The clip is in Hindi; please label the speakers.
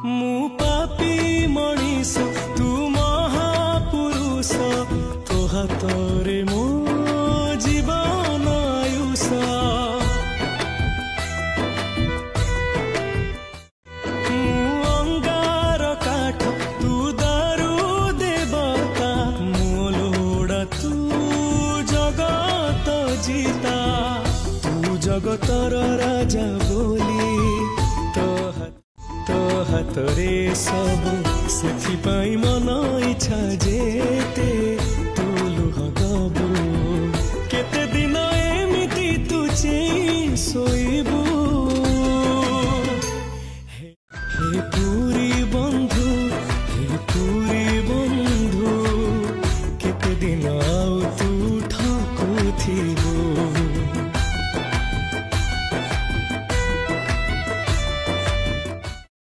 Speaker 1: मु पापी मनीष तू महापुरुष तो हाथरे मो जीवन आयुष मु अंगार काठ तू दारू देवता मो लोड़ा तू जगत जीता तू जगतर राजा बोली तो हाथरे सब से मन इच्छा जेते